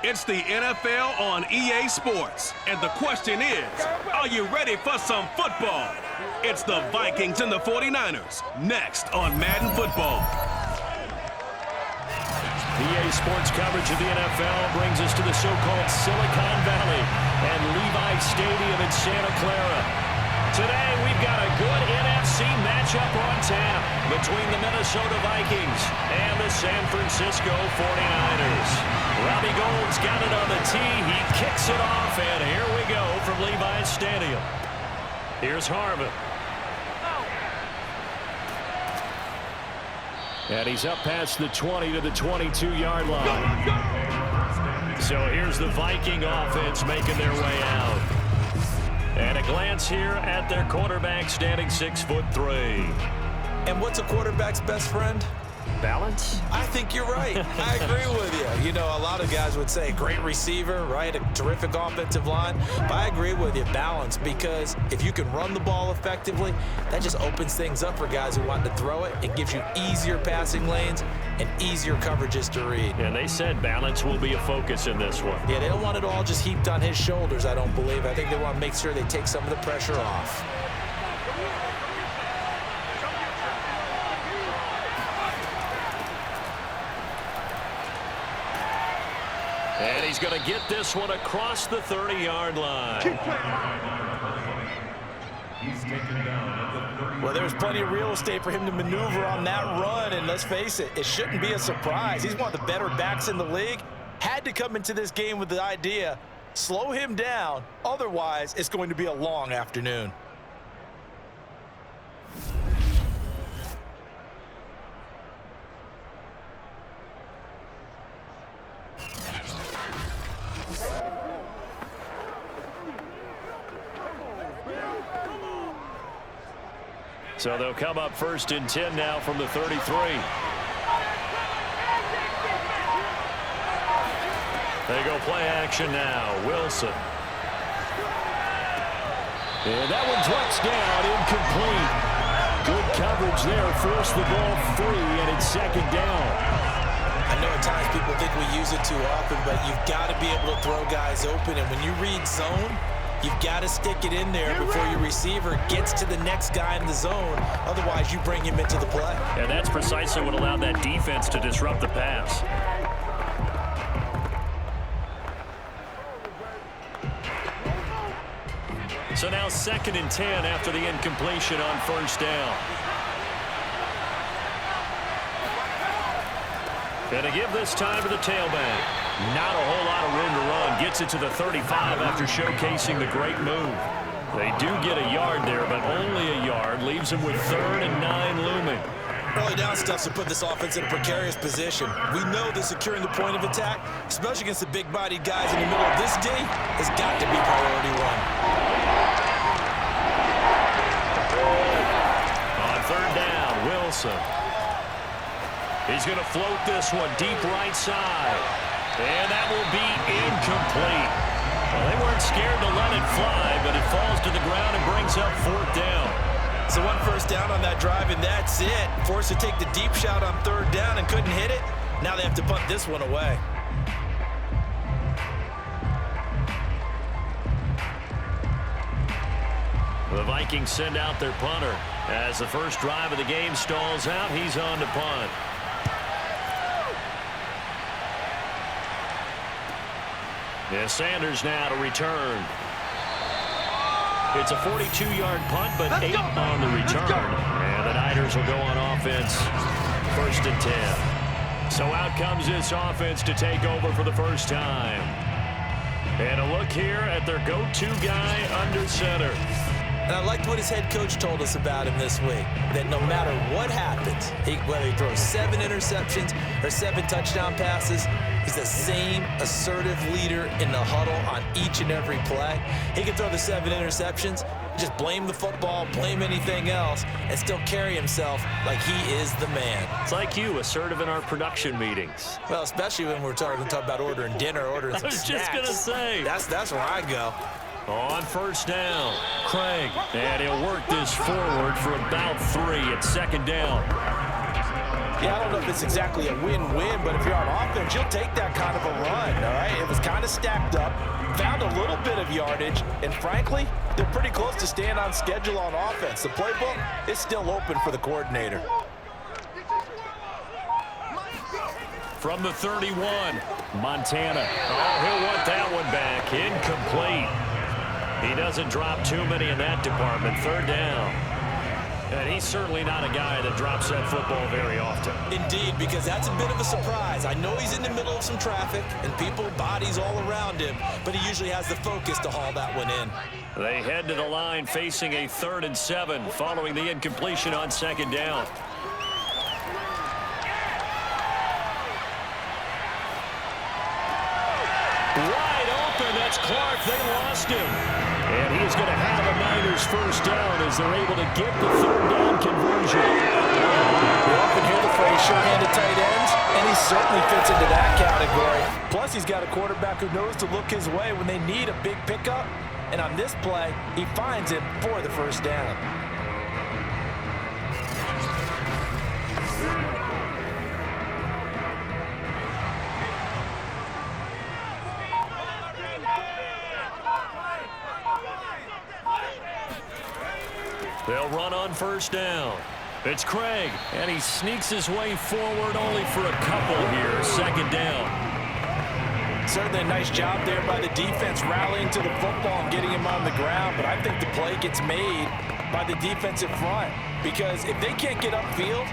It's the NFL on EA Sports. And the question is, are you ready for some football? It's the Vikings and the 49ers, next on Madden Football. EA Sports coverage of the NFL brings us to the so-called Silicon Valley and Levi Stadium in Santa Clara. Today, we've got a good NFC matchup on tap between the Minnesota Vikings and the San Francisco 49ers. Robbie Gould's got it on the tee. He kicks it off, and here we go from Levi's Stadium. Here's Harvin. And he's up past the 20 to the 22-yard line. So here's the Viking offense making their way out. And a glance here at their quarterback standing 6'3". And what's a quarterback's best friend? Balance? I think you're right. I agree with you. You know, a lot of guys would say great receiver, right? A terrific offensive line. But I agree with you, balance, because if you can run the ball effectively, that just opens things up for guys who want to throw it. It gives you easier passing lanes and easier coverages to read. And they said balance will be a focus in this one. Yeah, they don't want it all just heaped on his shoulders, I don't believe. I think they want to make sure they take some of the pressure off. And he's going to get this one across the 30-yard line. Well, there's plenty of real estate for him to maneuver on that run, and let's face it, it shouldn't be a surprise. He's one of the better backs in the league. Had to come into this game with the idea, slow him down, otherwise it's going to be a long afternoon. So they'll come up 1st and 10 now from the 33. They go play action now. Wilson. And that one drops down, incomplete. Good coverage there. Forced the ball free, and it's 2nd down. I know at times people think we use it too often, but you've got to be able to throw guys open. And when you read zone, you've got to stick it in there before your receiver gets to the next guy in the zone. Otherwise, you bring him into the play. And that's precisely what allowed that defense to disrupt the pass. So now 2nd and 10 after the incompletion on 1st down. And to give this time to the tailback. Not a whole lot of room to run. Gets it to the 35 after showcasing the great move. They do get a yard there, but only a yard. Leaves them with 3rd and 9 looming. Early down stuff's to put this offense in a precarious position. We know that securing the point of attack, especially against the big-bodied guys in the middle of this D, has got to be priority one. On 3rd down, Wilson. He's going to float this one deep right side. And that will be incomplete. Well, they weren't scared to let it fly, but it falls to the ground and brings up 4th down. So 1 first down on that drive, and that's it. Forced to take the deep shot on 3rd down and couldn't hit it. Now they have to punt this one away. The Vikings send out their punter. As the first drive of the game stalls out, he's on to punt. Yeah, Sanders now to return. It's a 42-yard punt, but 8 on the return. And the Niners will go on offense 1st and 10. So out comes this offense to take over for the first time. And a look here at their go-to guy under center. And I liked what his head coach told us about him this week, that no matter what happens, whether he throws 7 interceptions or 7 touchdown passes, he's the same assertive leader in the huddle on each and every play. He can throw the 7 interceptions, just blame the football, blame anything else, and still carry himself like he is the man. It's like you, assertive in our production meetings. Well, especially when we're talking about ordering dinner, ordering some snacks. I was just going to say. That's where I go. On 1st down, Craig. And he'll work this forward for about 3 at 2nd down. Yeah, I don't know if it's exactly a win-win, but if you're on offense, you'll take that kind of a run, all right? It was kind of stacked up, found a little bit of yardage, and frankly, they're pretty close to staying on schedule on offense. The playbook is still open for the coordinator. From the 31, Montana. Oh, he'll want that one back. Incomplete. He doesn't drop too many in that department. Third down. And he's certainly not a guy that drops that football very often. Indeed, because that's a bit of a surprise. I know he's in the middle of some traffic and people, bodies all around him, but he usually has the focus to haul that one in. They head to the line facing a 3rd and 7 following the incompletion on 2nd down. Wide open, that's Clark. They lost him. And he's going to have a Niners first down as they're able to get the 3rd down conversion. You often hear the phrase sure-handed tight ends, and he certainly fits into that category. Plus, he's got a quarterback who knows to look his way when they need a big pickup. And on this play, he finds him for the first down. They'll run on first down. It's Craig, and he sneaks his way forward only for a couple here. 2nd down. Certainly a nice job there by the defense rallying to the football and getting him on the ground, but I think the play gets made by the defensive front because if they can't get upfield,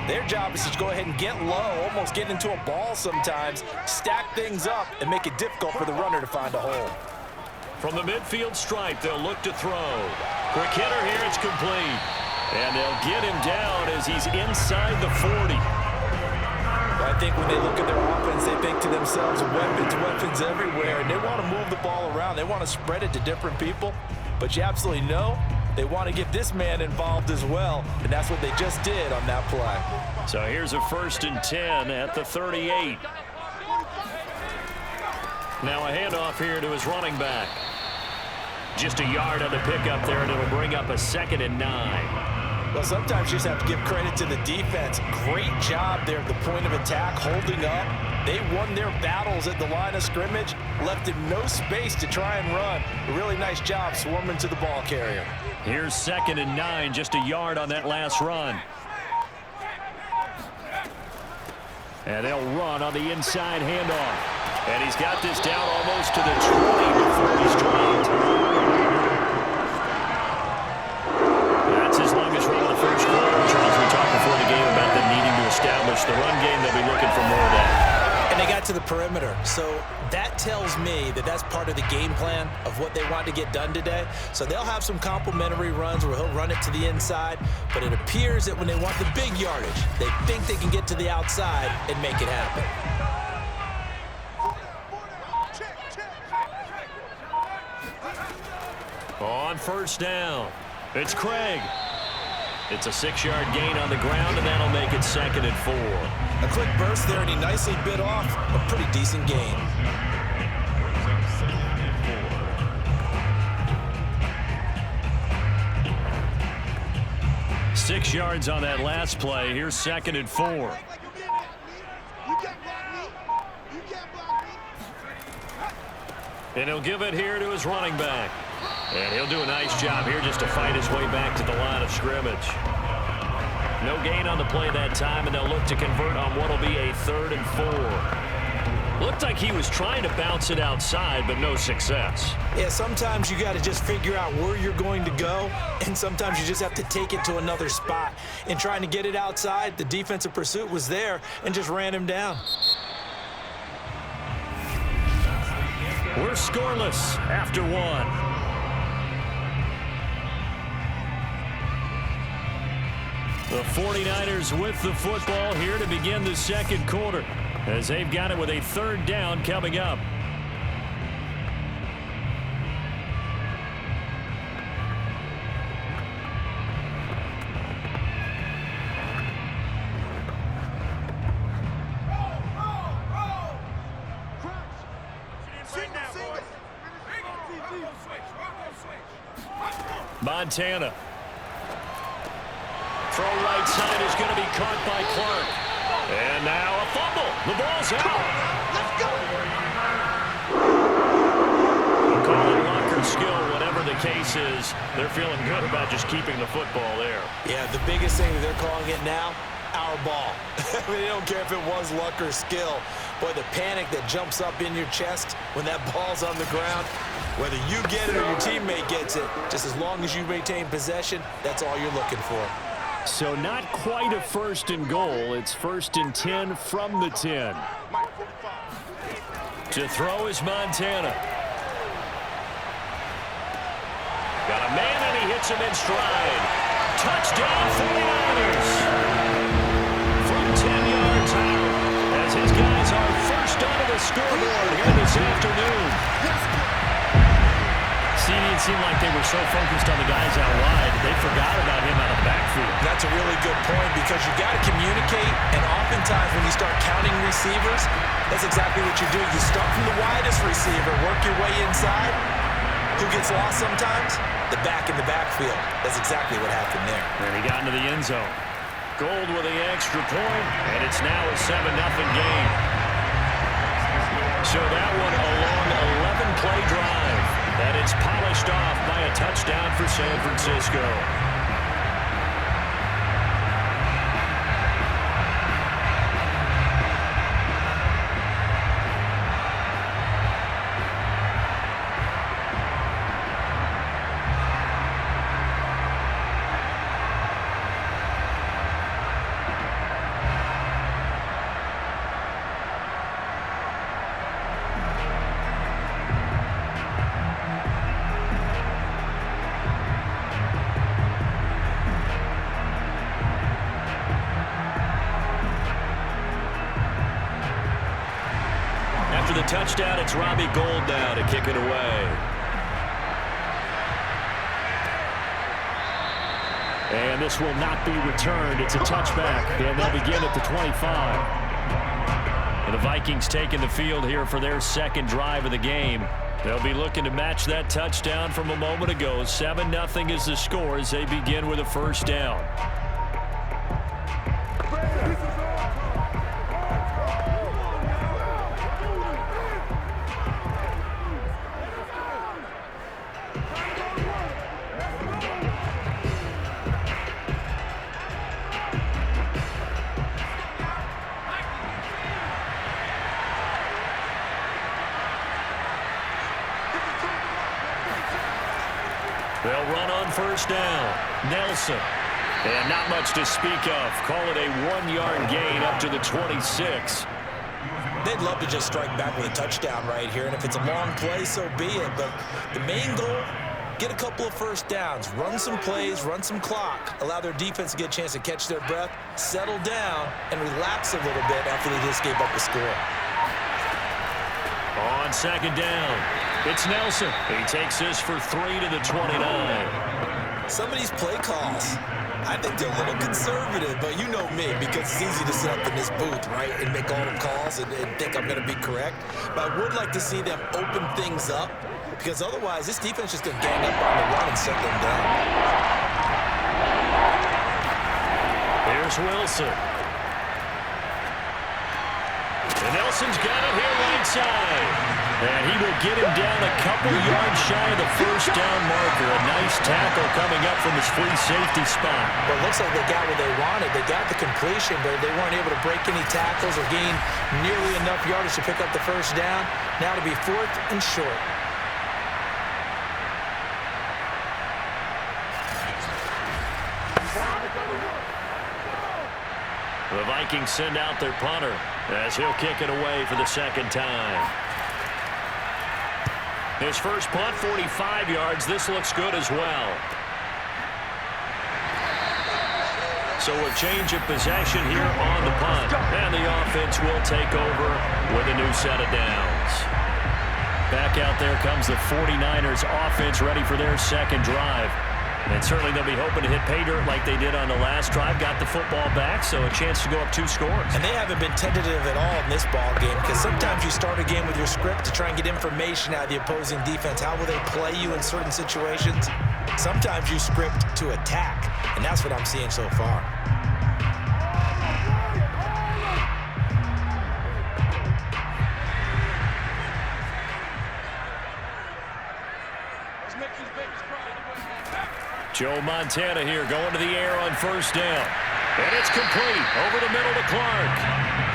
their job is to go ahead and get low, almost get into a ball sometimes, stack things up, and make it difficult for the runner to find a hole. From the midfield stripe, they'll look to throw. Quick hitter here, it's complete. And they'll get him down as he's inside the 40. I think when they look at their offense, they think to themselves, weapons everywhere, and they want to move the ball around. They want to spread it to different people, but you absolutely know they want to get this man involved as well, and that's what they just did on that play. So here's a 1st and 10 at the 38. Now a handoff here to his running back. Just a yard on the pickup there, and it'll bring up a 2nd and 9. Well, sometimes you just have to give credit to the defense. Great job there at the point of attack, holding up. They won their battles at the line of scrimmage, left him no space to try and run. A really nice job swarming to the ball carrier. Here's 2nd and 9, just a yard on that last run. And they'll run on the inside handoff. And he's got this down almost to the 20 before he's dropped. That's his longest run of the first quarter. Charles, we talked before the game about them needing to establish the run game. They'll be looking for more of that. And they got to the perimeter. So that tells me that that's part of the game plan of what they want to get done today. So they'll have some complementary runs where he'll run it to the inside. But it appears that when they want the big yardage, they think they can get to the outside and make it happen. On first down, it's Craig. It's a 6-yard gain on the ground, and that'll make it 2nd and 4. A quick burst there, and he nicely bit off a pretty decent gain. Six yards on that last play. Here's 2nd and 4. And he'll give it here to his running back. And he'll do a nice job here just to fight his way back to the line of scrimmage. No gain on the play that time, and they'll look to convert on what will be a 3rd and 4. Looked like he was trying to bounce it outside, but no success. Yeah, sometimes you got to just figure out where you're going to go, and sometimes you just have to take it to another spot. In trying to get it outside, the defensive pursuit was there and just ran him down. We're scoreless after 1. The 49ers with the football here to begin the 2nd quarter as they've got it with a 3rd down coming up. Montana. Throw right side is going to be caught by Clark. And now a fumble. The ball's out. Let's go. Call it luck or skill, whatever the case is. They're feeling good about just keeping the football there. Yeah, the biggest thing that they're calling it now, our ball. I mean, they don't care if it was luck or skill. Boy, the panic that jumps up in your chest when that ball's on the ground, whether you get it or your teammate gets it, just as long as you maintain possession, that's all you're looking for. So not quite a 1st and goal. It's 1st and 10 from the 10. To throw is Montana. Got a man, and he hits him in stride. Touchdown, 49ers. From 10 yards out, as his guys are first onto the scoreboard here this afternoon. See, it seemed like they were so focused on the guys out wide, they forgot about him out of the backfield. That's a really good point because you got to communicate, and oftentimes when you start counting receivers, that's exactly what you do. You start from the widest receiver, work your way inside. Who gets lost sometimes? The back in the backfield. That's exactly what happened there. And he got into the end zone. Gold with the extra point, and it's now a 7-0 game. So that one a long 11-play drive, and it's polished off by a touchdown for San Francisco. After the touchdown, it's Robbie Gould now to kick it away. And this will not be returned. It's a touchback, and they'll begin at the 25. And the Vikings taking the field here for their 2nd drive of the game. They'll be looking to match that touchdown from a moment ago. 7-0 is the score as they begin with a 1st down. They'll run on 1st down. Nelson. And not much to speak of. Call it a 1-yard gain up to the 26. They'd love to just strike back with a touchdown right here, and if it's a long play, so be it. But the main goal, get a couple of 1st downs, run some plays, run some clock, allow their defense to get a chance to catch their breath, settle down, and relax a little bit after they just gave up a score. On 2nd down, it's Nelson. He takes this for 3 to the 29. Some of these play calls, I think they're a little conservative, but you know me, because it's easy to sit up in this booth, right, and make all the calls and think I'm going to be correct. But I would like to see them open things up, because otherwise this defense is just going to gang up on the run and shut them down. Here's Wilson. And Nelson's got it here right side. And he will get him down a couple yards shy of the 1st down marker. A nice tackle coming up from his free safety spot. Well, it looks like they got what they wanted. They got the completion, but they weren't able to break any tackles or gain nearly enough yardage to pick up the 1st down. Now to be 4th and short. The Vikings send out their punter as he'll kick it away for the 2nd time. His first punt, 45 yards. This looks good as well. So a change of possession here on the punt. And the offense will take over with a new set of downs. Back out there comes the 49ers offense ready for their 2nd drive. And certainly they'll be hoping to hit pay dirt like they did on the last drive. Got the football back, so a chance to go up 2 scores. And they haven't been tentative at all in this ball game, because sometimes you start a game with your script to try and get information out of the opposing defense. How will they play you in certain situations? Sometimes you script to attack, and that's what I'm seeing so far. Joe Montana here going to the air on first down. And it's complete over the middle to Clark.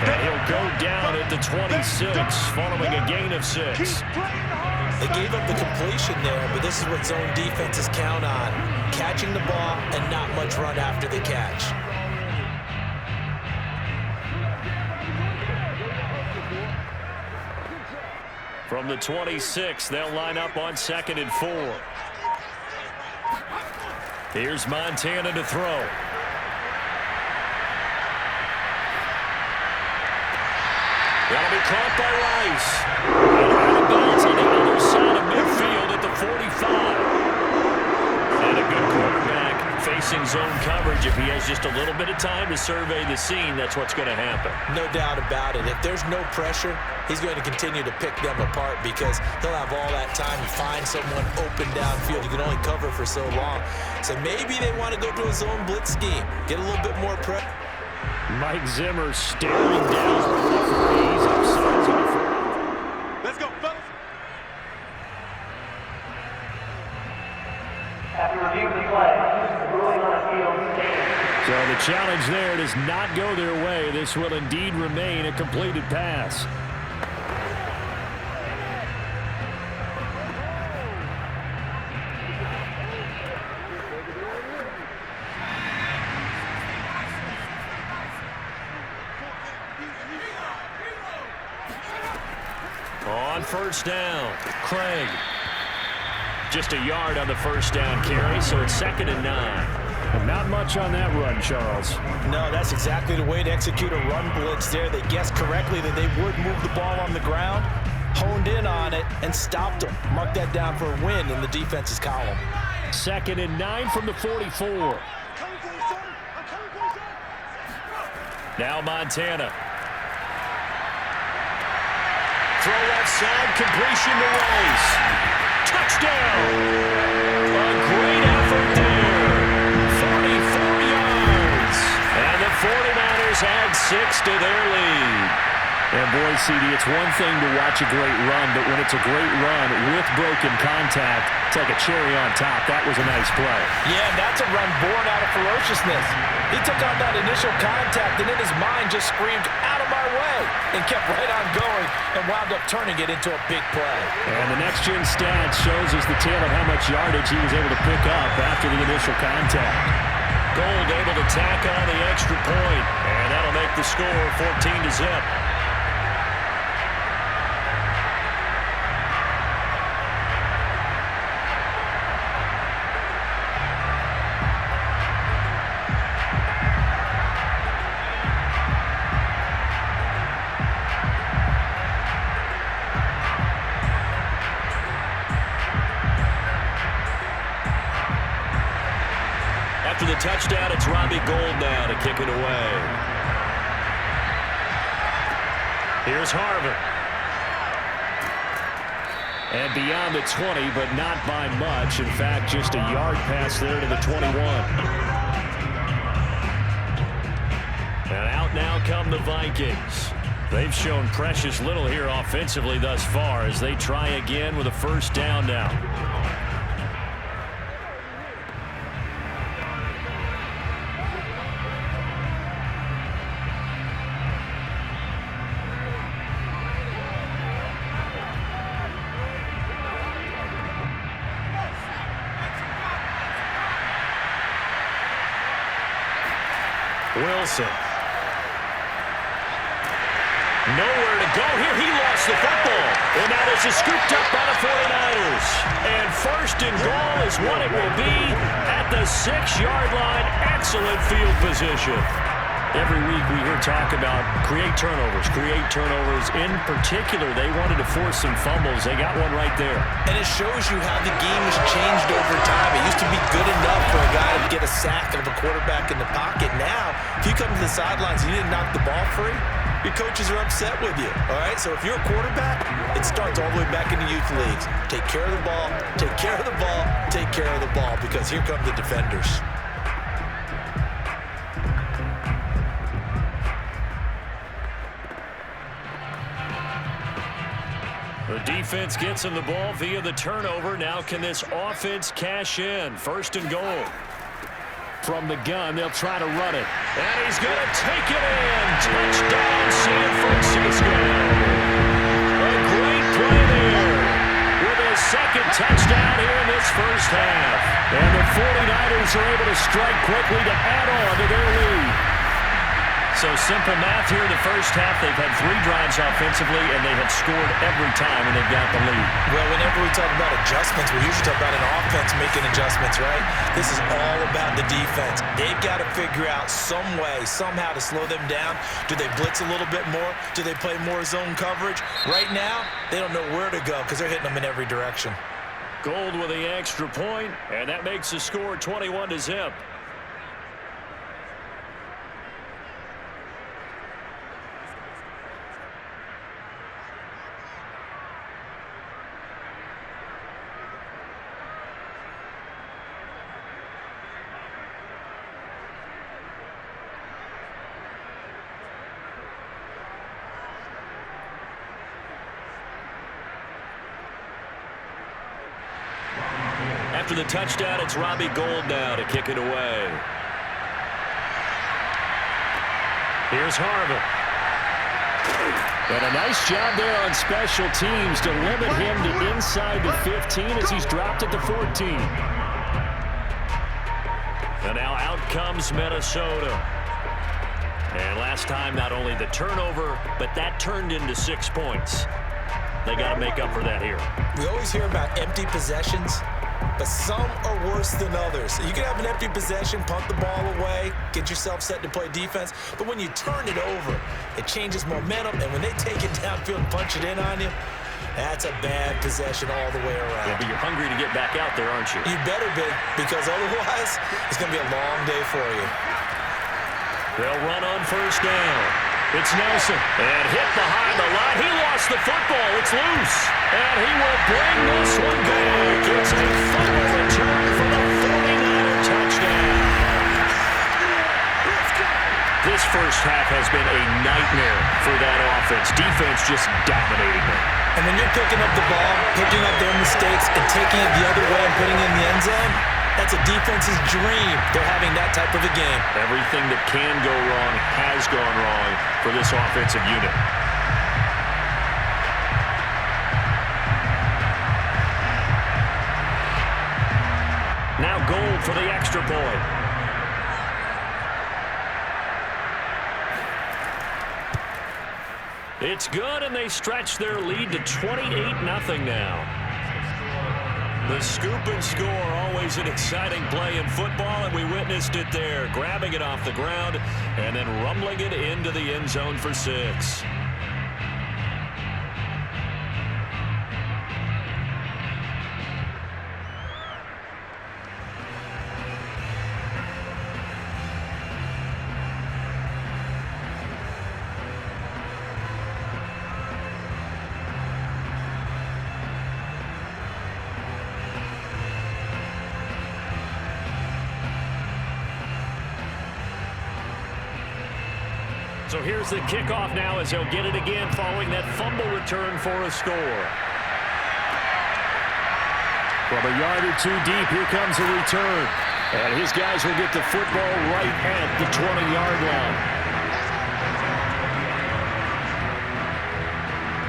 And he'll go down at the 26 following a gain of 6. They gave up the completion there, but this is what zone defenses count on. Catching the ball and not much run after the catch. From the 26, they'll line up on 2nd and 4. Here's Montana to throw. That'll be caught by Rice. And out of bounds on the other side of midfield at the 45. And a good quarterback facing zone coverage. If he has just a little bit of time to survey the scene, that's what's going to happen. No doubt about it. If there's no pressure, he's going to continue to pick them apart because he'll have all that time to find someone open downfield. You can only cover for so long. So maybe they want to go to a zone blitz scheme, get a little bit more pressure. Mike Zimmer staring down the referees upside to the front. Let's go, fellas. After reviewing the play, the ruling on the field stands. So the challenge there does not go their way. This will indeed remain a completed pass. On first down, Craig. Just a yard on the first down carry, so it's 2nd and 9. Not much on that run, Charles. No, that's exactly the way to execute a run blitz there. They guessed correctly that they would move the ball on the ground, honed in on it, and stopped them. Mark that down for a win in the defense's column. 2nd and 9 from the 44. Now Montana. Throw left side, completion to Rice. Touchdown! A great effort there. 44 yards. And the 49ers add 6 to their lead. And boy, CD, it's one thing to watch a great run, but when it's a great run with broken contact, it's like a cherry on top. That was a nice play. Yeah, that's a run born out of ferociousness. He took on that initial contact, and in his mind just screamed, "Out of my way," and kept right on going and wound up turning it into a big play. And the next-gen stat shows us the tale of how much yardage he was able to pick up after the initial contact. Gold able to tack on the extra point, and that'll make the score 14-0. After the touchdown, it's Robbie Gould now to kick it away. Here's Harvin. And beyond the 20, but not by much. In fact, just a yard pass there to the 21. And out now come the Vikings. They've shown precious little here offensively thus far as they try again with a first down now. Wilson. Nowhere to go here. He lost the football. And now this is scooped up by the 49ers. And 1st and goal is what it will be at the 6-yard line. Excellent field position. Every week we hear talk about create turnovers. In particular, they wanted to force some fumbles. They got one right there. And it shows you how the game has changed over time. It used to be good enough for a guy to get a sack of a quarterback in the pocket. Now, if you come to the sidelines and you didn't knock the ball free, your coaches are upset with you. All right? So if you're a quarterback, it starts all the way back in the youth leagues. Take care of the ball, take care of the ball, take care of the ball, because here come the defenders. The defense gets him the ball via the turnover. Now can this offense cash in? First and goal. From the gun, they'll try to run it. And he's going to take it in. Touchdown, San Francisco. A great play there with his second touchdown here in this first half. And the 49ers are able to strike quickly to add on to their lead. So simple math here in the first half. They've had 3 drives offensively, and they have scored every time when they've got the lead. Well, whenever we talk about adjustments, we usually talk about an offense making adjustments, right? This is all about the defense. They've got to figure out some way, somehow to slow them down. Do they blitz a little bit more? Do they play more zone coverage? Right now, they don't know where to go because they're hitting them in every direction. Gold with the extra point, and that makes the score 21-0. After the touchdown, it's Robbie Gould now to kick it away. Here's Harvin. And a nice job there on special teams to limit him to inside the 15 as he's dropped at the 14. And now out comes Minnesota. And last time, not only the turnover, but that turned into 6 points. They got to make up for that here. We always hear about empty possessions, but some are worse than others. You can have an empty possession, punt the ball away, get yourself set to play defense, but when you turn it over, it changes momentum, and when they take it downfield and punch it in on you, that's a bad possession all the way around. Yeah, but you're hungry to get back out there, aren't you? You better be, because otherwise, it's going to be a long day for you. They'll run on first down. It's Nelson. And hit behind the line. He lost the football. It's loose. And he will bring this one back. It's a fumble return for the 49er touchdown. This first half has been a nightmare for that offense. Defense just dominating them. And when you're picking up the ball, picking up their mistakes, and taking it the other way and putting it in the end zone, that's a defense's dream. They're having that type of a game. Everything that can go wrong has gone wrong for this offensive unit. Now Gould for the extra point. It's good, and they stretch their lead to 28-0 now. The scoop and score, always an exciting play in football, and we witnessed it there, grabbing it off the ground and then rumbling it into the end zone for 6. So here's the kickoff now as he'll get it again following that fumble return for a score. From a yard or 2 deep, here comes a return. And his guys will get the football right at the 20-yard line.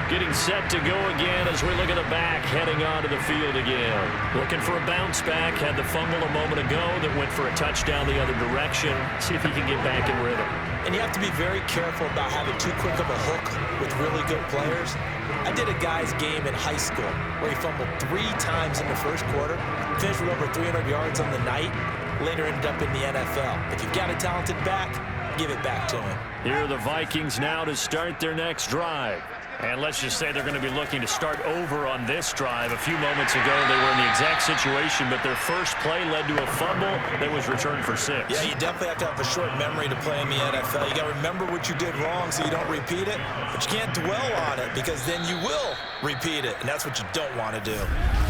Getting set to go again as we look at the back, heading onto the field again. Looking for a bounce back. Had the fumble a moment ago that went for a touchdown the other direction. See if he can get back in rhythm. And you have to be very careful about having too quick of a hook with really good players. I did a guy's game in high school where he fumbled 3 times in the first quarter, finished with over 300 yards on the night, later ended up in the NFL. If you've got a talented back, give it back to him. Here are the Vikings now to start their next drive. And let's just say they're going to be looking to start over on this drive. A few moments ago, they were in the exact situation, but their first play led to a fumble that was returned for 6. Yeah, you definitely have to have a short memory to play in the NFL. You got to remember what you did wrong so you don't repeat it, but you can't dwell on it because then you will repeat it, and that's what you don't want to do.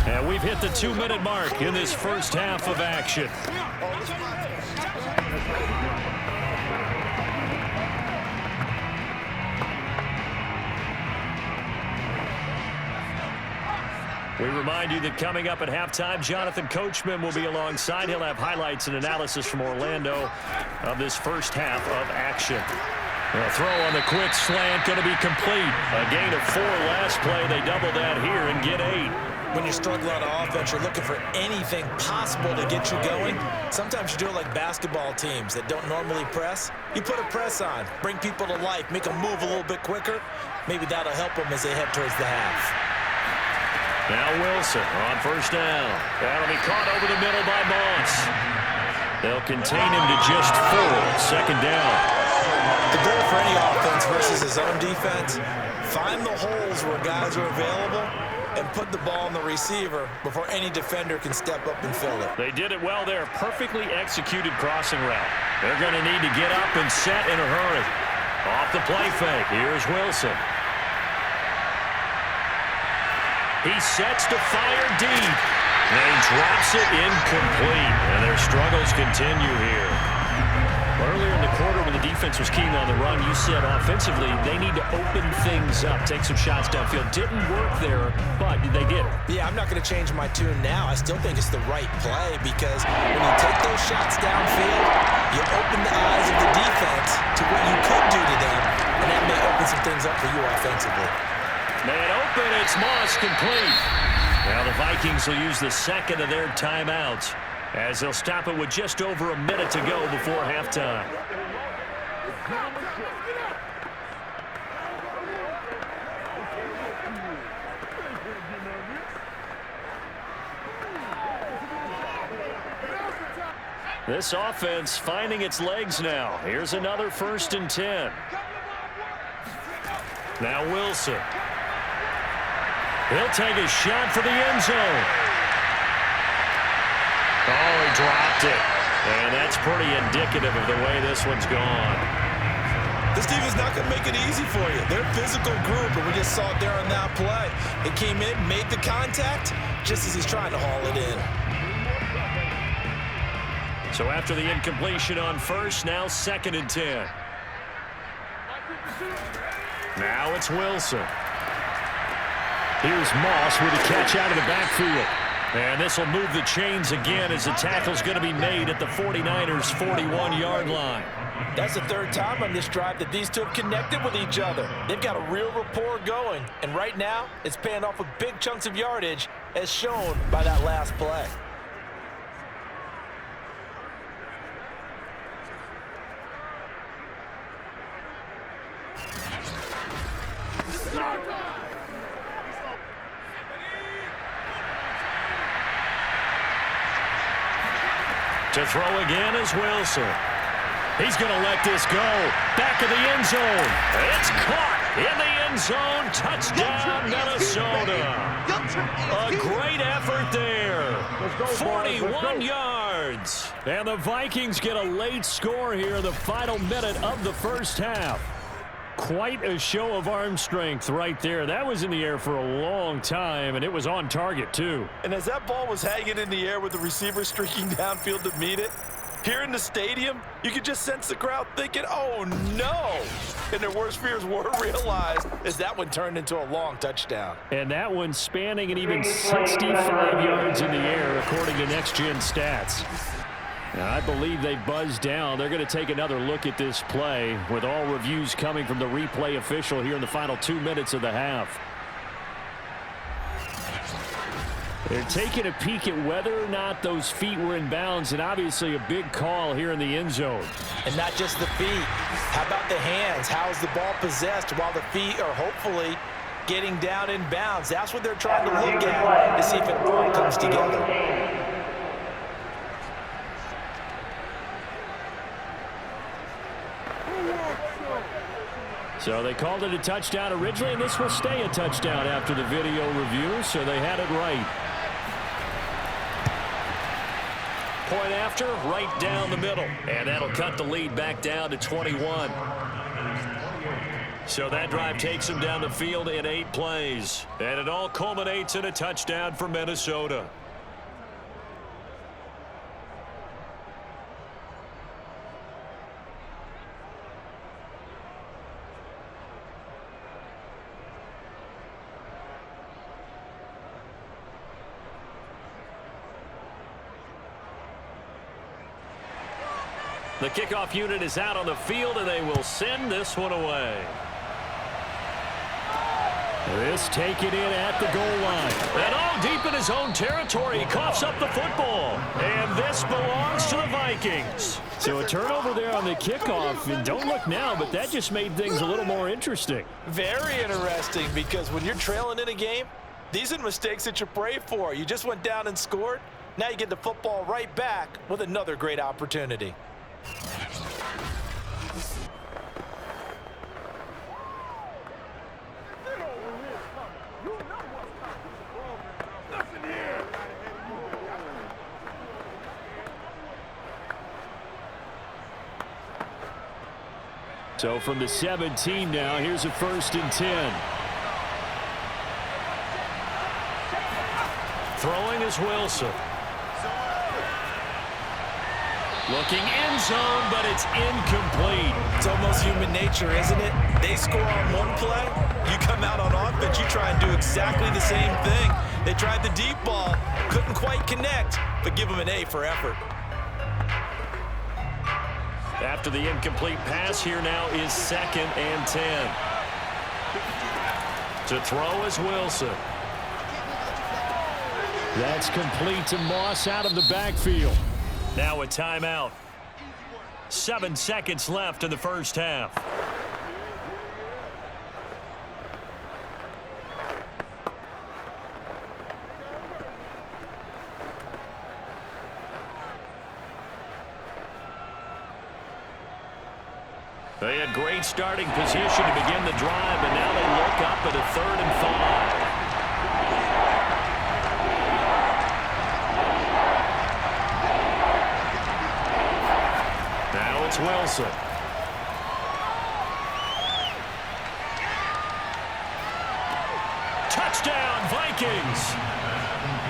And we've hit the 2-minute mark in this first half of action. We remind you that coming up at halftime, Jonathan Coachman will be alongside. He'll have highlights and analysis from Orlando of this first half of action. A throw on the quick slant going to be complete. A gain of 4 last play. They double that here and get 8. When you're struggling on offense, you're looking for anything possible to get you going. Sometimes you do it like basketball teams that don't normally press. You put a press on, bring people to life, make them move a little bit quicker. Maybe that'll help them as they head towards the half. Now Wilson on first down. That'll be caught over the middle by Moss. They'll contain him to just 4. Second down. The goal for any offense versus his own defense, find the holes where guys are available and put the ball on the receiver before any defender can step up and fill it. They did it well there. Perfectly executed crossing route. They're going to need to get up and set in a hurry. Off the play fake. Here's Wilson. He sets to fire deep. And he drops it incomplete. And their struggles continue here. Earlier in the quarter when the defense was keen on the run, you said offensively they need to open things up, take some shots downfield. Didn't work there, but they did. Yeah, I'm not going to change my tune now. I still think it's the right play because when you take those shots downfield, you open the eyes of the defense to what you could do to them, and that may open some things up for you offensively. Man open, it's Moss complete. Now the Vikings will use the second of their timeouts, as they'll stop it with just over a minute to go before halftime. This offense finding its legs now. Here's another 1st and 10. Now Wilson. He'll take a shot for the end zone. Oh, he dropped it. And that's pretty indicative of the way this one's gone. This team is not going to make it easy for you. They're a physical group, and we just saw it there on that play. It came in, made the contact, just as he's trying to haul it in. So after the incompletion on first, now 2nd and 10. Now it's Wilson. Here's Moss with a catch out of the backfield. And this will move the chains again as the tackle's going to be made at the 49ers' 41-yard line. That's the 3rd time on this drive that these two have connected with each other. They've got a real rapport going. And right now, it's paying off with big chunks of yardage as shown by that last play. To throw again is Wilson. He's going to let this go. Back of the end zone. It's caught in the end zone. Touchdown, Minnesota. A great effort there. 41 yards. And the Vikings get a late score here in the final minute of the first half. Quite a show of arm strength right there. That was in the air for a long time, and it was on target, too. And as that ball was hanging in the air with the receiver streaking downfield to meet it, here in the stadium, you could just sense the crowd thinking, oh, no. And their worst fears were realized as that one turned into a long touchdown. And that one spanning an even 65 yards in the air, according to Next Gen Stats. Now, I believe they buzzed down. They're going to take another look at this play with all reviews coming from the replay official here in the final 2 minutes of the half. They're taking a peek at whether or not those feet were in bounds, and obviously a big call here in the end zone. And not just the feet. How about the hands? How is the ball possessed while the feet are hopefully getting down in bounds? That's what they're trying to look at to see if it all comes together. So they called it a touchdown originally, and this will stay a touchdown after the video review, so they had it right. Point after, right down the middle. And that'll cut the lead back down to 21. So that drive takes them down the field in 8 plays. And it all culminates in a touchdown for Minnesota. The kickoff unit is out on the field, and they will send this one away. This taken in at the goal line. And all deep in his own territory, he coughs up the football. And this belongs to the Vikings. So a turnover there on the kickoff. And don't look now, but that just made things a little more interesting. Very interesting, because when you're trailing in a game, these are the mistakes that you pray for. You just went down and scored. Now you get the football right back with another great opportunity. So from the 17 now, here's a 1st and 10. Throwing is Wilson. Looking end zone, but it's incomplete. It's almost human nature, isn't it? They score on one play, you come out on offense, you try and do exactly the same thing. They tried the deep ball, couldn't quite connect, but give them an A for effort. After the incomplete pass, here now is 2nd and 10. To throw is Wilson. That's complete to Moss out of the backfield. Now a timeout. 7 seconds left in the first half. They had great starting position to begin the drive, and now they look up at a 3rd and 5. Now it's Wilson. Touchdown, Vikings.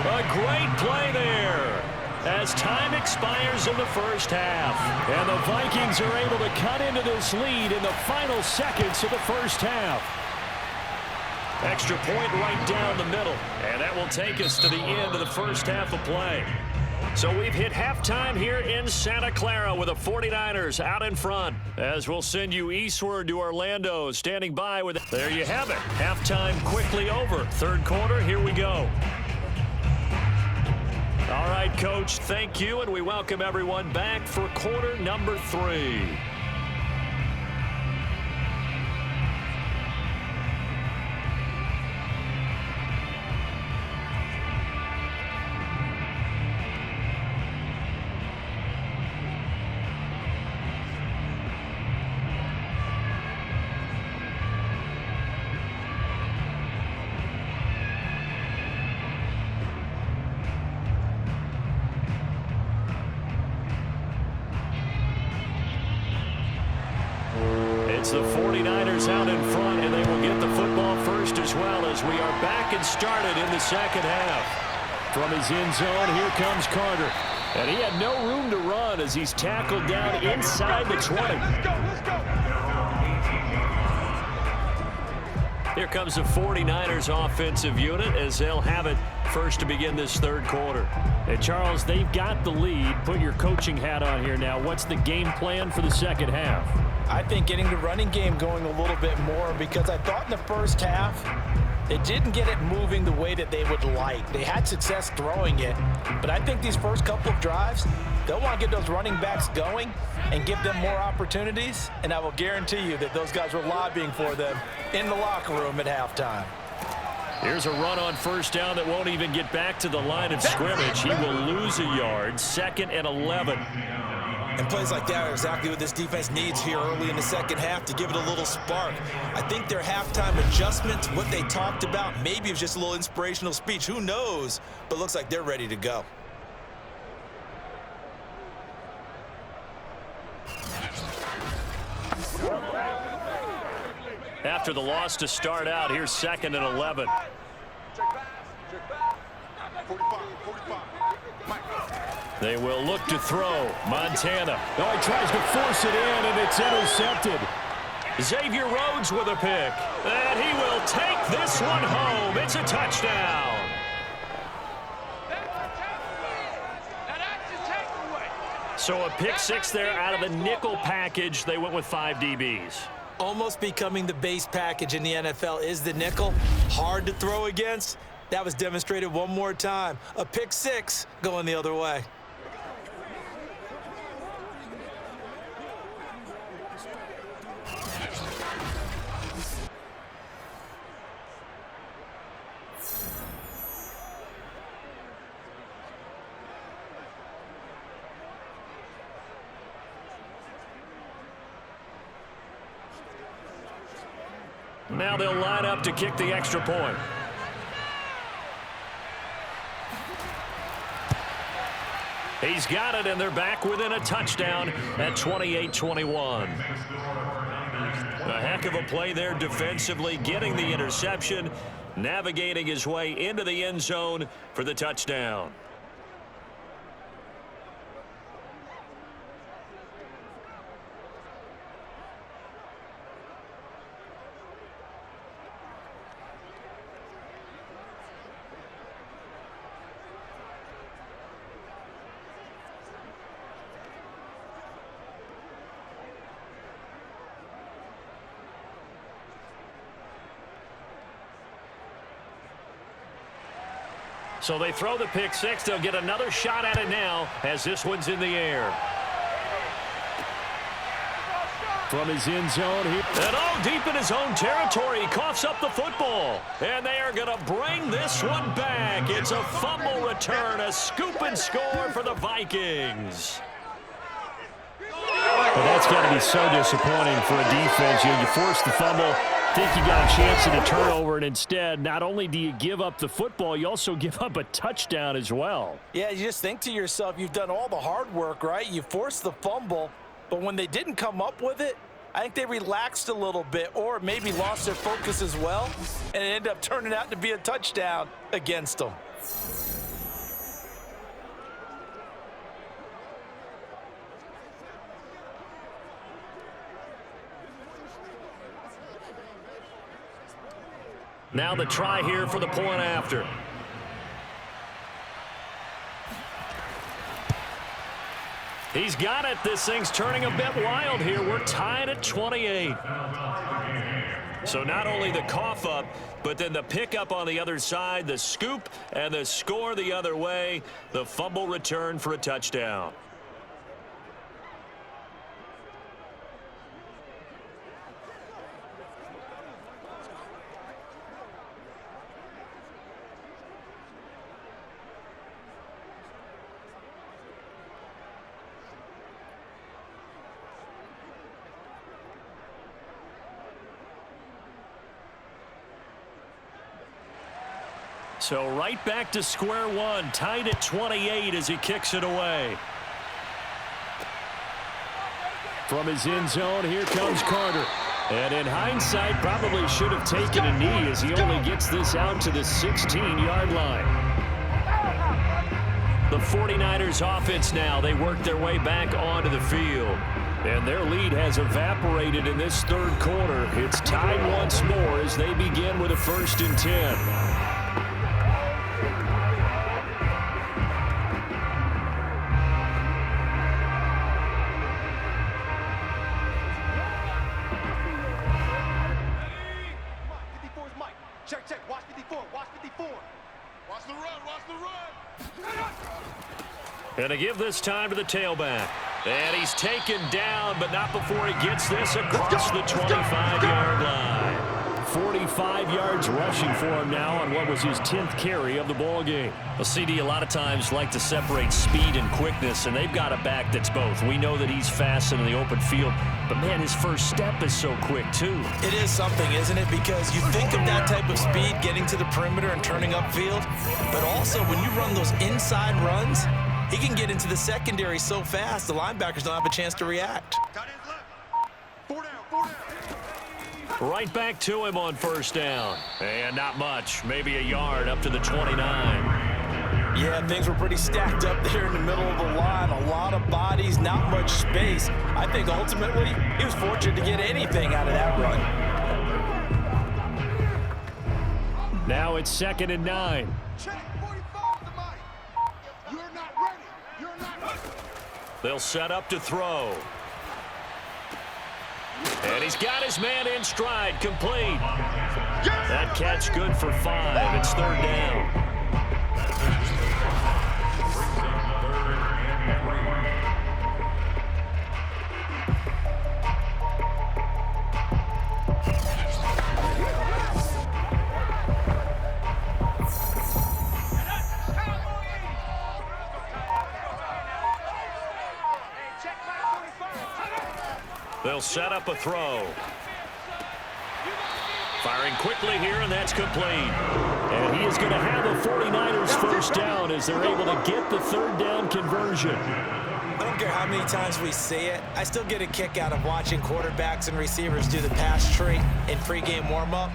A great play there as time expires in the first half. And the Vikings are able to cut into this lead in the final seconds of the first half. Extra point right down the middle. And that will take us to the end of the first half of play. So we've hit halftime here in Santa Clara with the 49ers out in front. As we'll send you eastward to Orlando, standing by with it. There you have it. Halftime quickly over. 3rd quarter, here we go. All right, Coach, thank you, and we welcome everyone back for quarter number 3. It's the 49ers out in front, and they will get the football first as well as we are back and started in the second half. From his end zone, here comes Carter. And he had no room to run as he's tackled down inside the 20. Here comes the 49ers offensive unit as they'll have it first to begin this 3rd quarter. Hey, Charles, they've got the lead. Put your coaching hat on here now. What's the game plan for the second half? I think getting the running game going a little bit more, because I thought in the first half they didn't get it moving the way that they would like. They had success throwing it, but I think these first couple of drives, they'll want to get those running backs going and give them more opportunities, and I will guarantee you that those guys were lobbying for them in the locker room at halftime. Here's a run on 1st down that won't even get back to the line of scrimmage. He will lose a yard. 2nd and 11. And plays like that are exactly what this defense needs here early in the second half to give it a little spark. I think their halftime adjustments, what they talked about, maybe it was just a little inspirational speech. Who knows? But looks like they're ready to go. After the loss to start out, here's 2nd and 11. They will look to throw. Montana. Oh, he tries to force it in, and it's intercepted. Xavier Rhodes with a pick. And he will take this one home. It's a touchdown. So a pick six there out of the nickel package. They went with 5 DBs. Almost becoming the base package in the NFL is the nickel. Hard to throw against. That was demonstrated one more time. A pick six going the other way. Now they'll line up to kick the extra point. He's got it, and they're back within a touchdown at 28-21. A heck of a play there defensively, getting the interception, navigating his way into the end zone for the touchdown. So they throw the pick six. They'll get another shot at it now as this one's in the air. From his end zone. And all deep in his own territory. He coughs up the football. And they are going to bring this one back. It's a fumble return, a scoop and score for the Vikings. Well, that's got to be so disappointing for a defense. You force the fumble, think you got a chance at a turnover, and instead, not only do you give up the football, you also give up a touchdown as well. Yeah, you just think to yourself, you've done all the hard work, right? You forced the fumble, but when they didn't come up with it, I think they relaxed a little bit or maybe lost their focus as well, and it ended up turning out to be a touchdown against them. Now the try here for the point after. He's got it. This thing's turning a bit wild here. We're tied at 28. So not only the cough up, but then the pickup on the other side, the scoop, and the score the other way. The fumble return for a touchdown. So right back to square one, tied at 28 as he kicks it away. From his end zone, here comes Carter. And in hindsight, probably should have taken a knee as he only gets this out to the 16-yard line. The 49ers offense now, they work their way back onto the field. And their lead has evaporated in this third quarter. It's tied once more as they begin with a 1st and 10. Check, watch 54, watch 54. Watch the run. And to give this time to the tailback. And he's taken down, but not before he gets this across the 25-yard line. 45 yards rushing for him now on what was his 10th carry of the ball game. Well, CD a lot of times like to separate speed and quickness, and they've got a back that's both. We know that he's fast in the open field, but, man, his first step is so quick, too. It is something, isn't it? Because you think of that type of speed getting to the perimeter and turning upfield, but also when you run those inside runs, he can get into the secondary so fast, the linebackers don't have a chance to react. Four down. Right back to him on 1st down. And not much, maybe a yard up to the 29. Yeah, things were pretty stacked up there in the middle of the line. A lot of bodies, not much space. I think ultimately he was fortunate to get anything out of that run. Now it's 2nd and 9. Check 45 to Mike. You're not ready. They'll set up to throw. And he's got his man in stride, complete. That catch good for 5. It's 3rd down. They'll set up a throw. Firing quickly here, and that's complete. And he is going to have a 49ers first down as they're able to get the 3rd down conversion. I don't care how many times we say it, I still get a kick out of watching quarterbacks and receivers do the pass tree in pregame warm-up.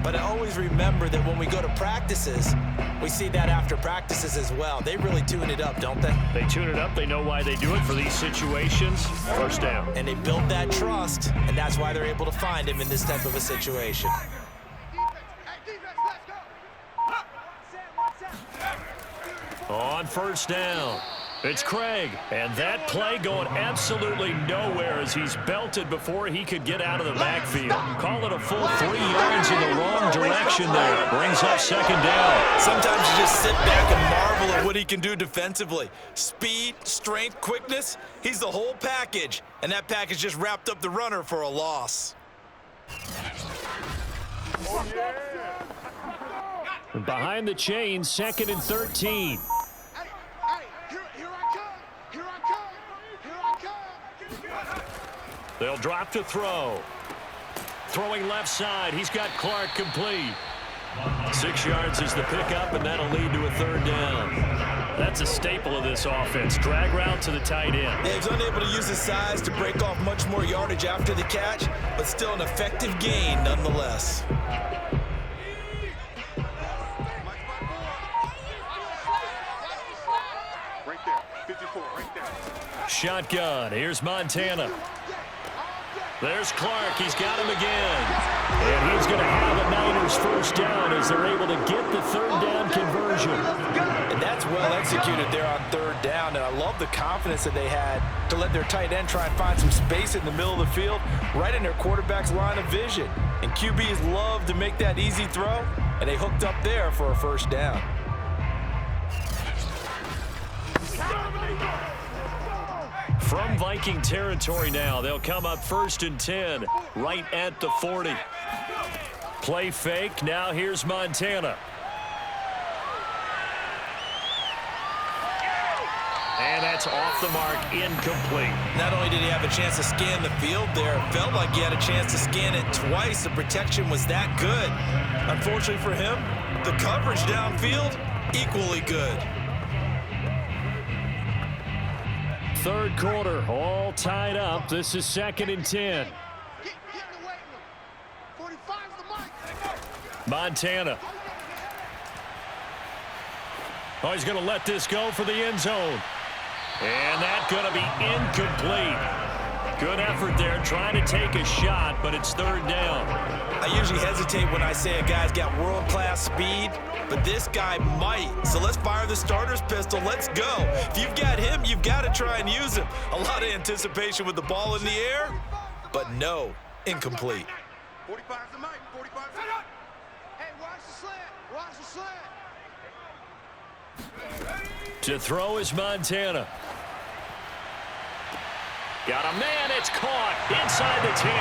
But I always remember that when we go to practices, we see that after practices as well. They really tune it up, don't they? They tune it up. They know why they do it for these situations. First down. And they build that trust, and that's why they're able to find him in this type of a situation. On first down, it's Craig. And that play going absolutely nowhere as he's belted before he could get out of the backfield. Call it a full 3 yards in the wrong direction there. Brings up 2nd down. Sometimes you just sit back and marvel at what he can do defensively. Speed, strength, quickness, he's the whole package. And that package just wrapped up the runner for a loss. Behind the chains, 2nd and 13. They'll drop to throw. Throwing left side. He's got Clark complete. 6 yards is the pickup, and that'll lead to a 3rd down. That's a staple of this offense. Drag route to the tight end. Yeah, he's unable to use his size to break off much more yardage after the catch, but still an effective gain nonetheless. Right there, 54, right there. Shotgun. Here's Montana. There's Clark. He's got him again. And he's going to have a Niners first down as they're able to get the 3rd down conversion. And that's well executed there on 3rd down. And I love the confidence that they had to let their tight end try and find some space in the middle of the field, right in their quarterback's line of vision. And QBs love to make that easy throw, and they hooked up there for a first down. From Viking territory now, they'll come up 1st and 10, right at the 40. Play fake. Now here's Montana. And that's off the mark, incomplete. Not only did he have a chance to scan the field there, it felt like he had a chance to scan it twice. The protection was that good. Unfortunately for him, the coverage downfield, equally good. 3rd quarter, all tied up. This is 2nd and 10. Montana. Oh, he's going to let this go for the end zone. And that's going to be incomplete. Good effort there, trying to take a shot, but it's 3rd down. I usually hesitate when I say a guy's got world-class speed, but this guy might. So let's fire the starter's pistol. Let's go. If you've got him, you've got to try and use him. A lot of anticipation with the ball in the air, but no, incomplete. 45's the mic, 45's the mic. Hey, watch the slant, watch the slant. To throw is Montana. Got a man, it's caught inside the 10.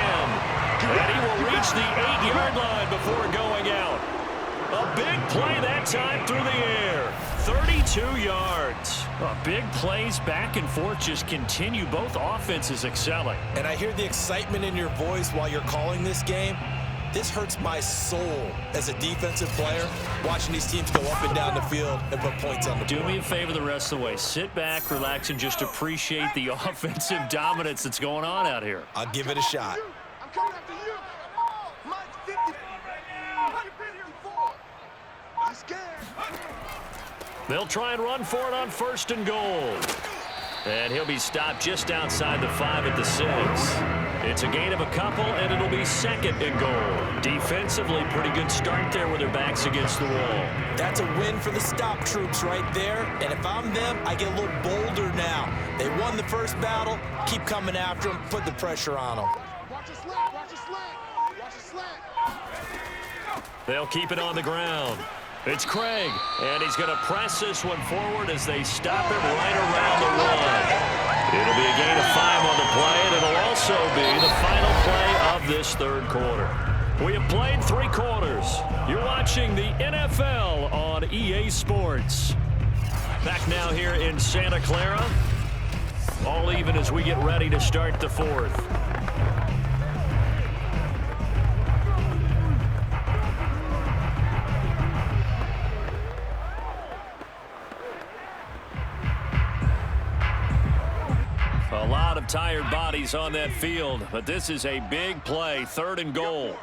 And he will reach the 8-yard line before going out. A big play that time through the air. 32 yards. Big plays back and forth just continue. Both offenses excelling. And I hear the excitement in your voice while you're calling this game. This hurts my soul as a defensive player, watching these teams go up and down the field and put points on the board. Do me a favor the rest of the way. Sit back, relax, and just appreciate the offensive dominance that's going on out here. I'll give it a shot. I'm coming after you. Mike's 54. I'm scared. They'll try and run for it on 1st and goal. And he'll be stopped just outside the 5 at the 6. It's a gain of a couple, and it'll be 2nd and goal. Defensively, pretty good start there with their backs against the wall. That's a win for the stop troops right there. And if I'm them, I get a little bolder now. They won the first battle. Keep coming after them. Put the pressure on them. Watch your slant, watch your slant, watch your slant. They'll keep it on the ground. It's Craig, and he's going to press this one forward as they stop him right around the 1. It'll be a gain of 5 on the play, and it'll also be the final play of this 3rd quarter. We have played 3 quarters. You're watching the NFL on EA Sports. Back now here in Santa Clara. All even as we get ready to start the 4th. A lot of tired bodies on that field, but this is a big play, 3rd and goal.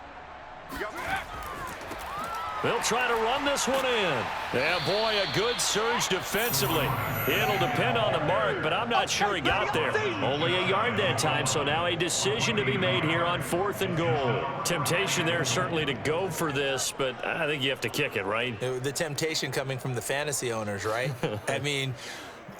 They'll try to run this one in. Yeah, boy, a good surge defensively. It'll depend on the mark, but I'm not sure he got there. Only a yard that time, so now a decision to be made here on 4th and goal. Temptation there certainly to go for this, but I think you have to kick it, right? The temptation coming from the fantasy owners, right? I mean,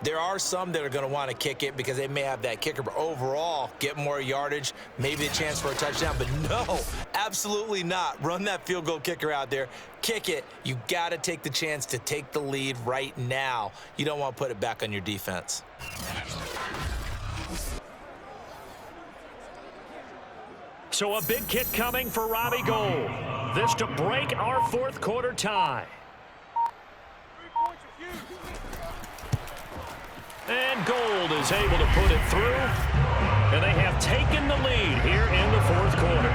there are some that are going to want to kick it because they may have that kicker, but overall, get more yardage, maybe a chance for a touchdown. But no, absolutely not. Run that field goal kicker out there. Kick it. You got to take the chance to take the lead right now. You don't want to put it back on your defense. So a big kick coming for Robbie Gould. This to break our 4th quarter tie. And Gould is able to put it through. And they have taken the lead here in the 4th quarter.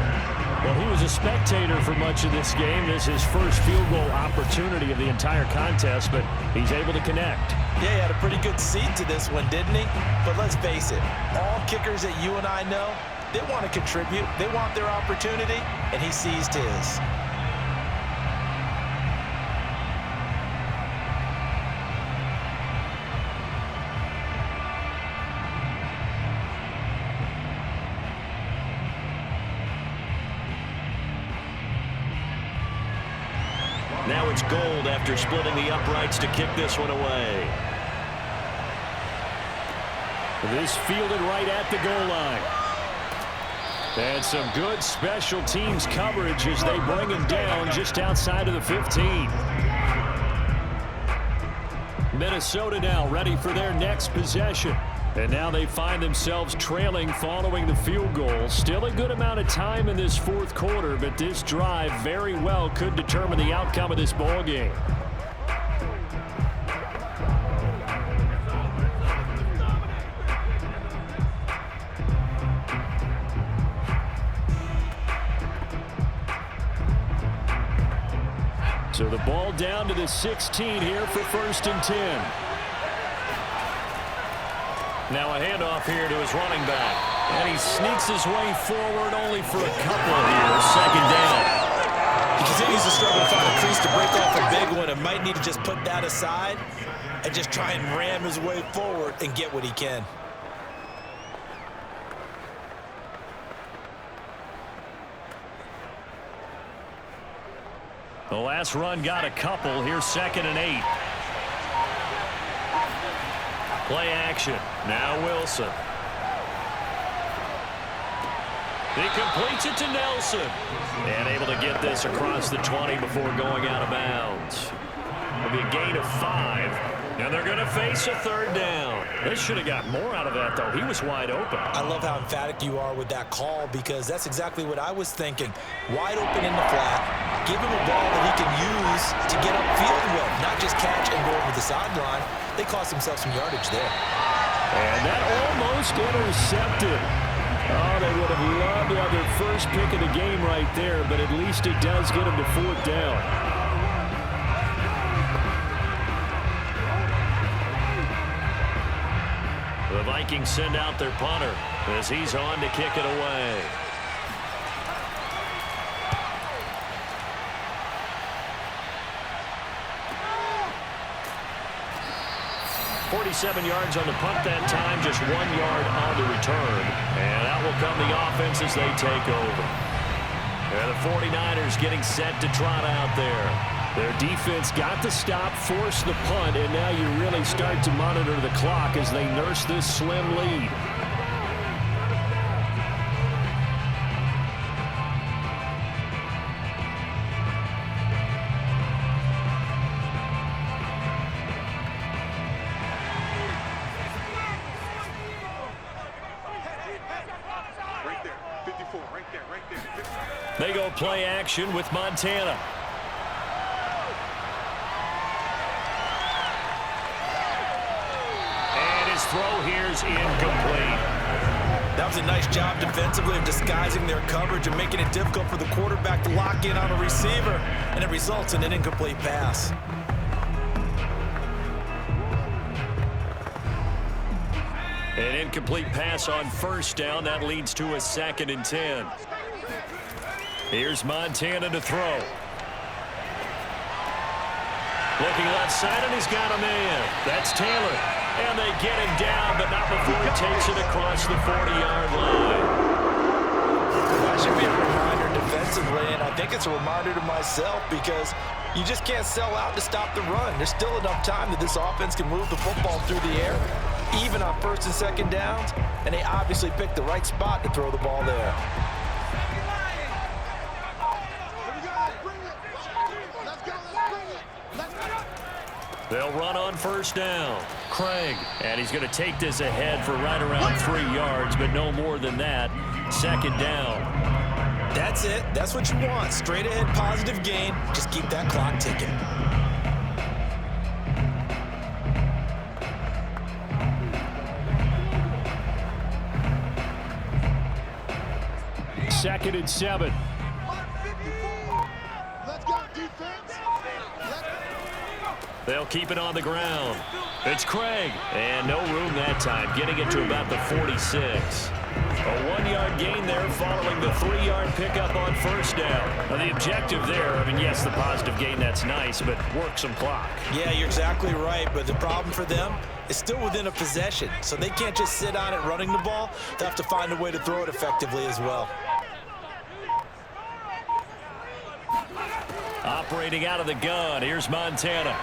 Well, he was a spectator for much of this game. This is his first field goal opportunity of the entire contest, but he's able to connect. Yeah, he had a pretty good seat to this one, didn't he? But let's face it, all kickers that you and I know, they want to contribute. They want their opportunity, and he seized his. Now it's Gould after splitting the uprights to kick this one away. This fielded right at the goal line. And some good special teams coverage as they bring him down just outside of the 15. Minnesota now ready for their next possession. And now they find themselves trailing following the field goal. Still a good amount of time in this 4th quarter, but this drive very well could determine the outcome of this ball game. So the ball down to the 16 here for 1st and 10. Now a handoff here to his running back. And he sneaks his way forward only for a couple here. 2nd down. He continues to struggle to find a crease to break off a big one and might need to just put that aside and just try and ram his way forward and get what he can. The last run got a couple. Here's 2nd and 8. Play action. Now Wilson. He completes it to Nelson. And able to get this across the 20 before going out of bounds. It'll be a gain of 5. And they're going to face a 3rd down. They should have got more out of that, though. He was wide open. I love how emphatic you are with that call because that's exactly what I was thinking. Wide open in the flat. Give him a ball that he can use to get upfield with, not just catch and go over the sideline. They cost themselves some yardage there. And that almost intercepted. Oh, they would have loved to have their first pick of the game right there, but at least it does get them to 4th down. The Vikings send out their punter as he's on to kick it away. 47 yards on the punt that time, just 1 yard on the return. And out will come the offense as they take over. And the 49ers getting set to trot out there. Their defense got the stop, forced the punt, and now you really start to monitor the clock as they nurse this slim lead. They go play action with Montana. And his throw here is incomplete. That was a nice job defensively of disguising their coverage and making it difficult for the quarterback to lock in on a receiver, and it results in an incomplete pass. An incomplete pass on first down. That leads to a 2nd and 10. Here's Montana to throw. Looking left side, and he's got a man. That's Taylor. And they get him down, but not before he takes it across the 40-yard line. That should be a reminder defensively, and I think it's a reminder to myself because you just can't sell out to stop the run. There's still enough time that this offense can move the football through the air, even on 1st and 2nd downs, and they obviously picked the right spot to throw the ball there. They'll run on first down. Craig, and he's going to take this ahead for right around 3 yards, but no more than that. 2nd down. That's it. That's what you want. Straight ahead, positive gain. Just keep that clock ticking. Second and 7. Let's go, defense. They'll keep it on the ground. It's Craig, and no room that time, getting it to about the 46. A 1-yard gain there following the 3-yard pickup on first down. Now, the objective there, I mean, yes, the positive gain, that's nice, but work some clock. Yeah, you're exactly right, but the problem for them is still within a possession, so they can't just sit on it running the ball. They have to find a way to throw it effectively as well. Operating out of the gun, here's Montana.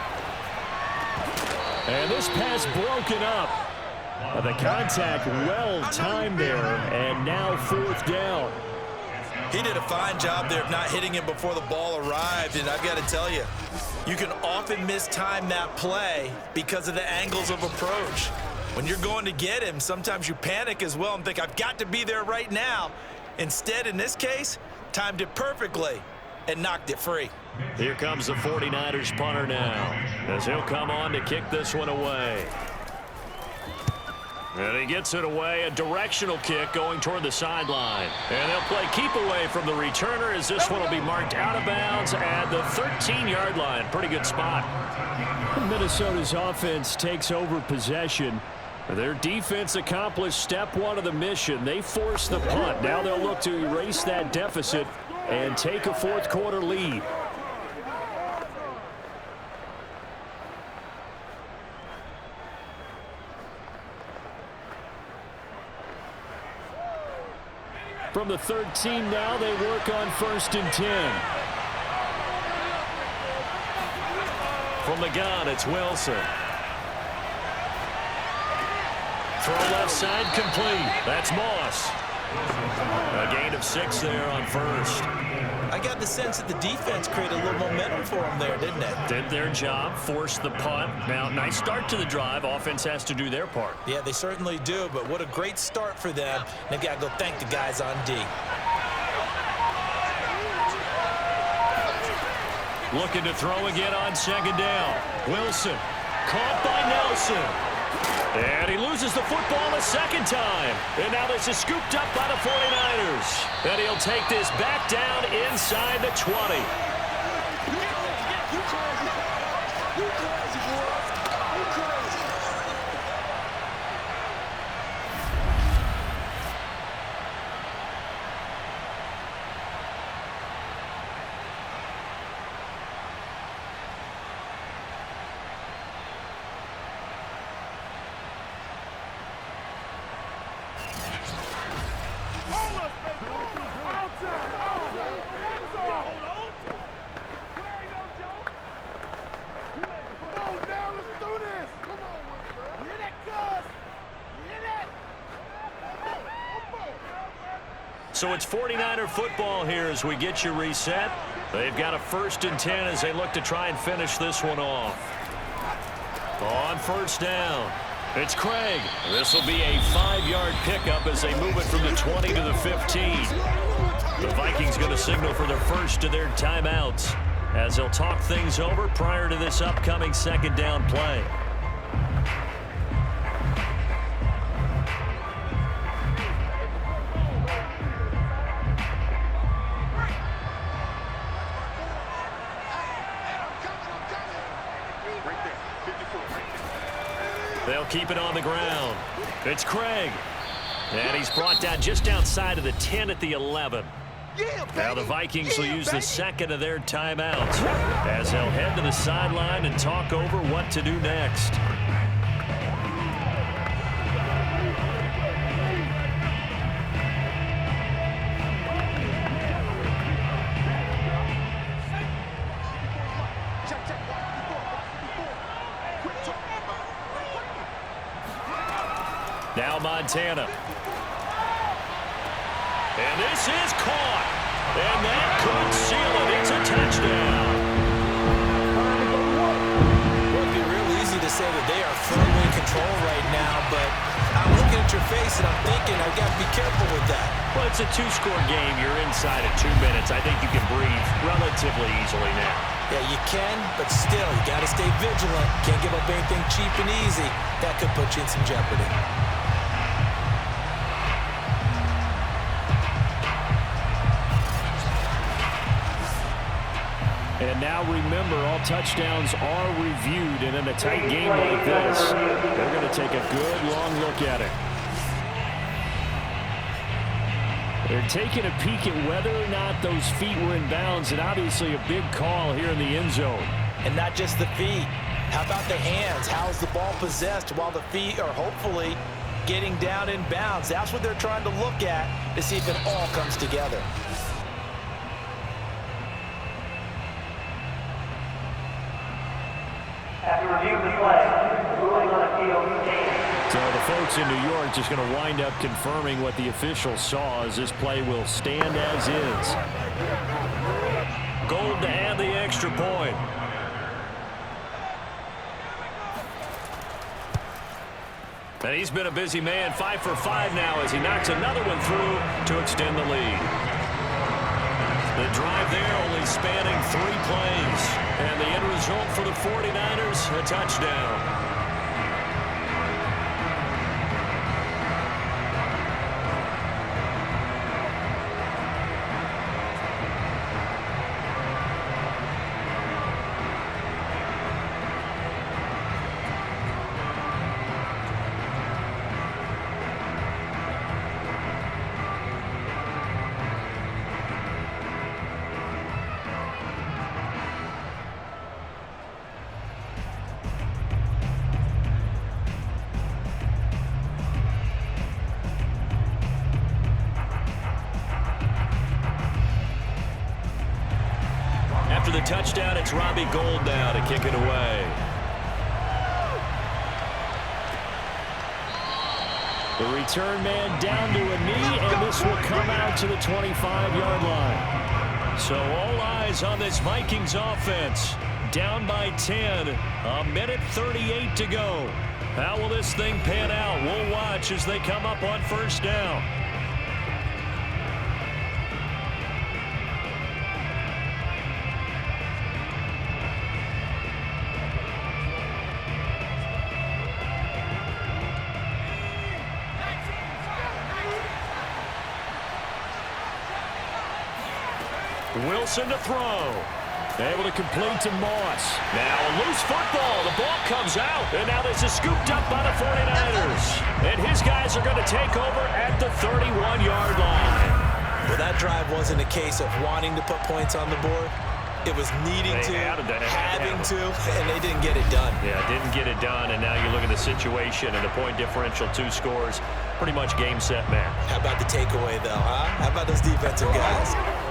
And this pass broken up. The contact well-timed there, and now 4th down. He did a fine job there of not hitting him before the ball arrived, and I've got to tell you, you can often mistime that play because of the angles of approach. When you're going to get him, sometimes you panic as well and think, I've got to be there right now. Instead, in this case, timed it perfectly and knocked it free. Here comes the 49ers punter now, as he'll come on to kick this one away. And he gets it away, a directional kick going toward the sideline. And they'll play keep away from the returner as this one will be marked out of bounds at the 13-yard line. Pretty good spot. Minnesota's offense takes over possession. Their defense accomplished step 1 of the mission. They forced the punt. Now they'll look to erase that deficit and take a 4th quarter lead. From the 13 now, they work on 1st and 10. From the gun, it's Wilson. Throw left side complete. That's Moss. A gain of 6 there on first. I got the sense that the defense created a little momentum for them there, didn't it? Did their job, forced the punt. Now, nice start to the drive. Offense has to do their part. Yeah, they certainly do, but what a great start for them. They've got to go thank the guys on D. Looking to throw again on 2nd down. Wilson, caught by Nelson. And he loses the football a 2nd time. And now this is scooped up by the 49ers. And he'll take this back down inside the 20. so it's 49er football here as we get you reset. They've got a 1st and 10 as they look to try and finish this one off. On 1st down, it's Craig. This will be a 5-yard pickup as they move it from the 20 to the 15. The Vikings going to signal for their first of their timeouts as they'll talk things over prior to this upcoming 2nd down play. They'll keep it on the ground. It's Craig. And he's brought down just outside of the 10 at the 11. Now the Vikings will use the 2nd of their timeouts as they'll head to the sideline and talk over what to do next. Now Montana. And this is caught. And that could seal it. It's a touchdown. Well, it'd be real easy to say that they are firmly in control right now, but I'm looking at your face and I'm thinking I've got to be careful with that. Well, it's a 2-score game. You're inside of 2 minutes. I think you can breathe relatively easily now. Yeah, you can, but still, you got to stay vigilant. Can't give up anything cheap and easy. That could put you in some jeopardy. And now remember, all touchdowns are reviewed, and in a tight game like this, they're going to take a good long look at it. They're taking a peek at whether or not those feet were in bounds, and obviously a big call here in the end zone. And not just the feet. How about the hands? How's the ball possessed while the feet are hopefully getting down in bounds? That's what they're trying to look at to see if it all comes together. After review of the play, ruling on appeal stands. So the folks in New York just going to wind up confirming what the officials saw as this play will stand as is. Gold to add the extra point. And he's been a busy man, 5 for 5 now as he knocks another one through to extend the lead. The drive there only spanning 3 plays. And the end result for the 49ers, a touchdown. After the touchdown, it's Robbie Gould now to kick it away. The return man down to a knee, and this will come out to the 25-yard line. So all eyes on this Vikings offense. Down by 10, a minute 38 to go. How will this thing pan out? We'll watch as they come up on first down. Wilson to throw. Able to complete to Moss. Now a loose football. The ball comes out. And now this is scooped up by the 49ers. And his guys are going to take over at the 31-yard line. Well, that drive wasn't a case of wanting to put points on the board. It was needing to, having to, and they didn't get it done. Yeah, didn't get it done, and now you look at the situation and the point differential, 2 scores, pretty much game, set, match. How about the takeaway, though, huh? How about those defensive guys?